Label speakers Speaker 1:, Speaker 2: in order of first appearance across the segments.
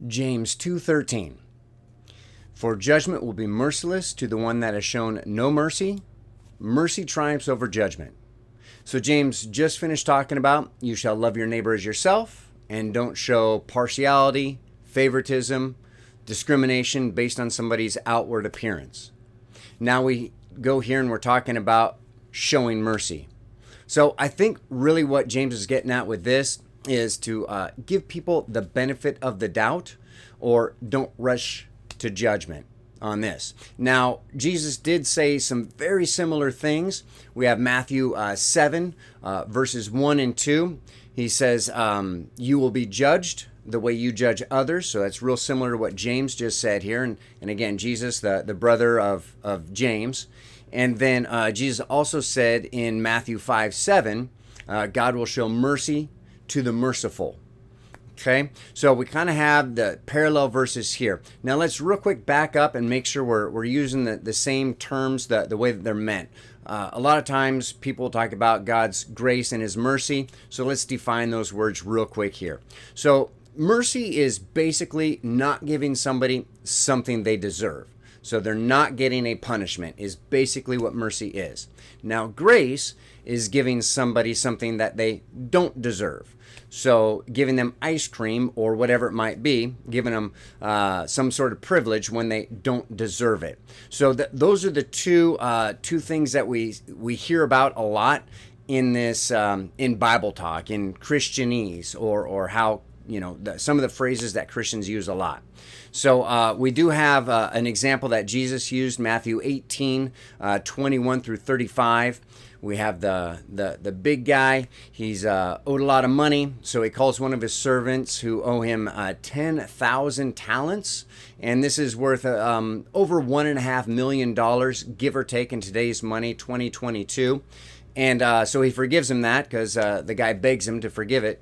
Speaker 1: James 2:13. For judgment will be merciless to the one that has shown no mercy. Mercy triumphs over judgment. So James just finished talking about you shall love your neighbor as yourself and don't show partiality, favoritism, discrimination based on somebody's outward appearance. Now we go here and we're talking about showing mercy. So I think really what James is getting at with this is to give people the benefit of the doubt, or don't rush to judgment on this. Now, Jesus did say some very similar things. We have Matthew 7, verses 1 and 2. He says, you will be judged the way you judge others. So that's real similar to what James just said here. And again, Jesus, the brother of James. And then Jesus also said in Matthew 5:7, God will show mercy to the merciful. Okay, so we kind of have the parallel verses here. Now let's real quick back up and make sure we're using the same terms the way that they're meant. A lot of times people talk about God's grace and his mercy. So let's define those words real quick here. So mercy is basically not giving somebody something they deserve. So they're not getting a punishment, is basically what mercy is. Now, grace is giving somebody something that they don't deserve. So giving them ice cream or whatever it might be, giving them some sort of privilege when they don't deserve it. So those are the two things that we hear about a lot in this in Bible talk, in Christianese, or how some of the phrases that Christians use a lot. So we do have an example that Jesus used, Matthew 18, 21 through 35. We have the big guy. He's owed a lot of money, so he calls one of his servants who owe him 10,000 talents. And this is worth over $1.5 million, give or take in today's money, 2022. And so he forgives him that because the guy begs him to forgive it,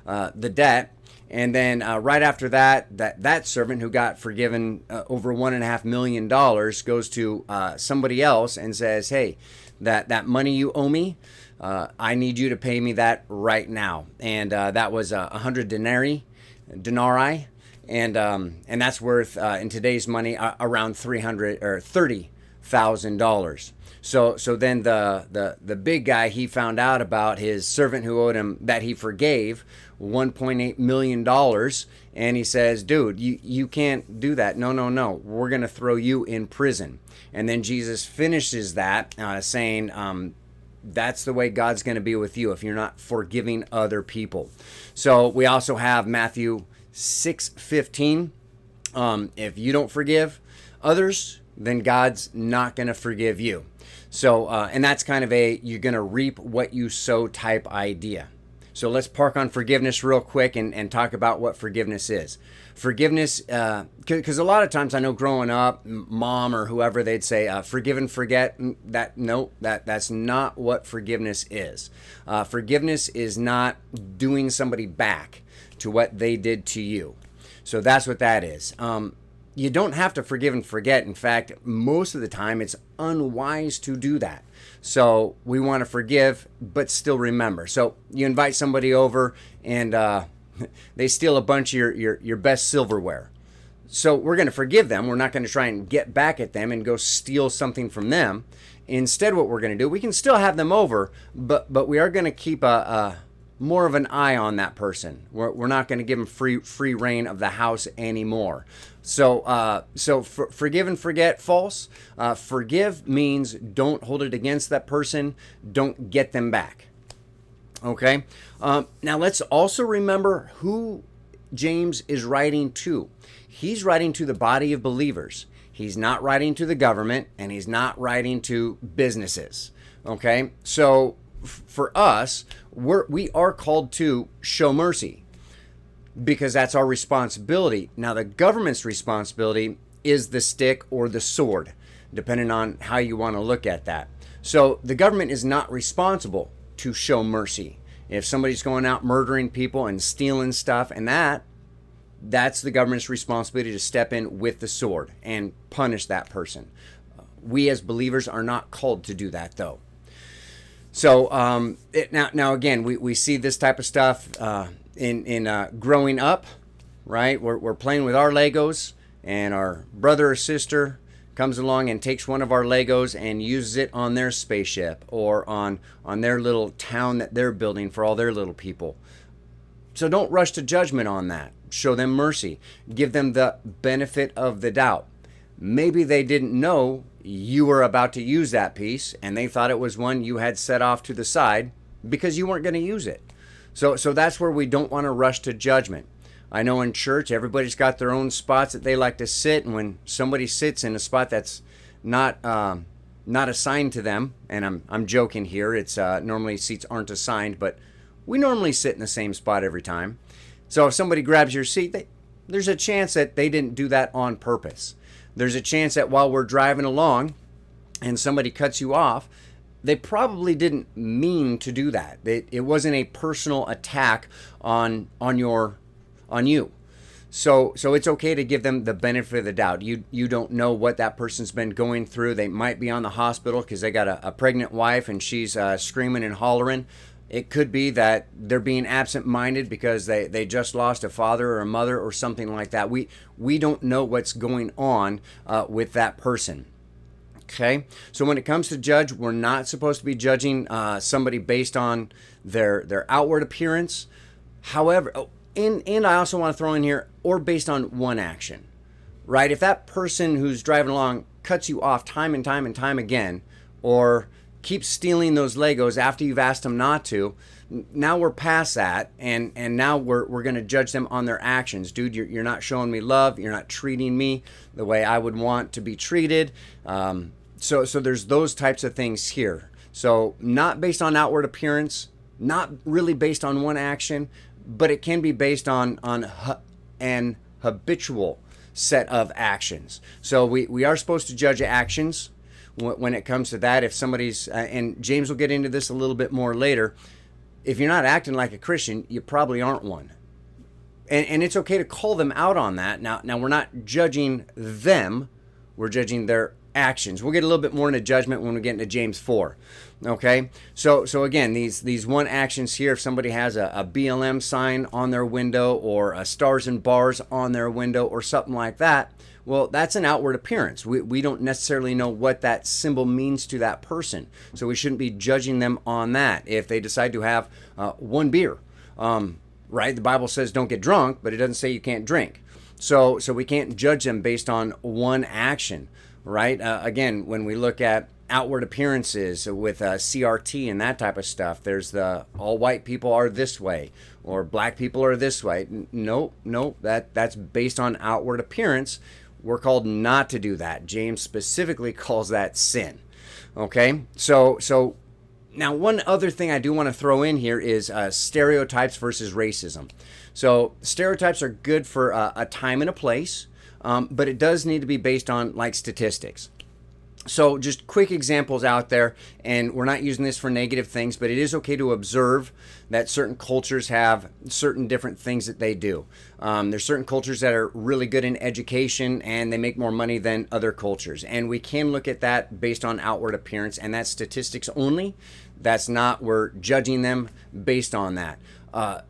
Speaker 1: the debt. And then right after that servant who got forgiven over $1.5 million goes to somebody else and says, hey, that money you owe me, I need you to pay me that right now. And that was 100 denarii, and that's worth in today's money around $30,000. So then the big guy, he found out about his servant who owed him, that he forgave $1.8 million, and he says, dude, you can't do that. No, we're going to throw you in prison. And then Jesus finishes that saying, that's the way God's going to be with you if you're not forgiving other people. So we also have Matthew 6:15. If you don't forgive others, then God's not going to forgive you. So, and that's kind of you're going to reap what you sow type idea. So let's park on forgiveness real quick and talk about what forgiveness is. Forgiveness, because a lot of times I know growing up, mom or whoever, they'd say, forgive and forget. That's not what forgiveness is. Forgiveness is not doing somebody back to what they did to you. So that's what that is. You don't have to forgive and forget. In fact, most of the time it's unwise to do that. So we want to forgive, but still remember. So you invite somebody over and they steal a bunch of your best silverware. So we're going to forgive them. We're not going to try and get back at them and go steal something from them. Instead, what we're going to do, we can still have them over, but we are going to keep more of an eye on that person. We're not going to give them free reign of the house anymore. So forgive and forget, false. Forgive means don't hold it against that person. Don't get them back. Okay. Now let's also remember who James is writing to. He's writing to the body of believers. He's not writing to the government, and he's not writing to businesses. Okay. So for us, we are called to show mercy, because that's our responsibility. Now, the government's responsibility is the stick or the sword, depending on how you want to look at that. So the government is not responsible to show mercy. If somebody's going out murdering people and stealing stuff, and that's the government's responsibility to step in with the sword and punish that person. We as believers are not called to do that, though. So now again, we see this type of stuff in growing up. right? We're playing with our Legos, and our brother or sister comes along and takes one of our Legos and uses it on their spaceship or on their little town that they're building for all their little people. So don't rush to judgment on that. Show them mercy. Give them the benefit of the doubt. Maybe they didn't know you were about to use that piece and they thought it was one you had set off to the side because you weren't going to use it. So that's where we don't want to rush to judgment. I know in church, everybody's got their own spots that they like to sit, and when somebody sits in a spot that's not assigned to them, and I'm joking here, it's normally seats aren't assigned, but we normally sit in the same spot every time. So if somebody grabs your seat, there's a chance that they didn't do that on purpose. There's a chance that while we're driving along and somebody cuts you off, they probably didn't mean to do that. It wasn't a personal attack on you. So it's okay to give them the benefit of the doubt. You don't know what that person's been going through. They might be on the hospital because they got a pregnant wife and she's screaming and hollering. It could be that they're being absent-minded because they just lost a father or a mother or something like that. We don't know what's going on with that person. Okay, so when it comes to judge, we're not supposed to be judging somebody based on their outward appearance. However, and I also want to throw in here, or based on one action, right? If that person who's driving along cuts you off time and time and time again, or keeps stealing those Legos after you've asked them not to, now we're past that, and now we're going to judge them on their actions. Dude, you're not showing me love. You're not treating me the way I would want to be treated. So there's those types of things here. So not based on outward appearance, not really based on one action, but it can be based on an habitual set of actions. So we are supposed to judge actions when it comes to that. If somebody's, and James will get into this a little bit more later, if you're not acting like a Christian, you probably aren't one. And it's okay to call them out on that. Now we're not judging them, we're judging their actions. We'll get a little bit more into judgment when we get into James 4. Okay, so again, these one actions here, if somebody has a BLM sign on their window or a stars and bars on their window or something like that, well, that's an outward appearance. We don't necessarily know what that symbol means to that person, so we shouldn't be judging them on that. If they decide to have one beer, right? The Bible says don't get drunk, but it doesn't say you can't drink. So we can't judge them based on one action, right? Again, when we look at outward appearances with CRT and that type of stuff, there's the all white people are this way or black people are this way. No, that's based on outward appearance. We're called not to do that. James specifically calls that sin. Okay, so now one other thing I do want to throw in here is stereotypes versus racism. So stereotypes are good for a time and a place, but it does need to be based on like statistics. So just quick examples out there, and we're not using this for negative things, but it is okay to observe that certain cultures have certain different things that they do. There's certain cultures that are really good in education and they make more money than other cultures. And we can look at that based on outward appearance, and that's statistics only. That's not, we're judging them based on that.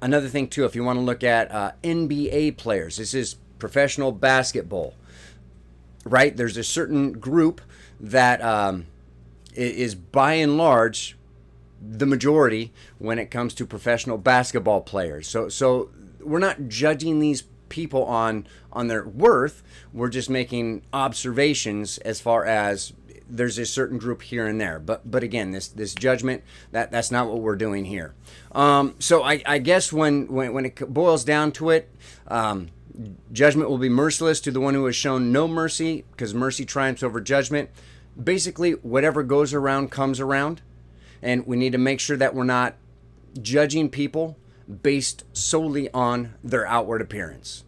Speaker 1: Another thing too, if you want to look at NBA players, this is professional basketball, right? There's a certain group that is by and large the majority when it comes to professional basketball players. So we're not judging these people on their worth. We're just making observations as far as there's a certain group here and there. But again, this judgment, that's not what we're doing here. So I guess when it boils down to it, judgment will be merciless to the one who has shown no mercy, because mercy triumphs over judgment. Basically, whatever goes around comes around, and we need to make sure that we're not judging people based solely on their outward appearance.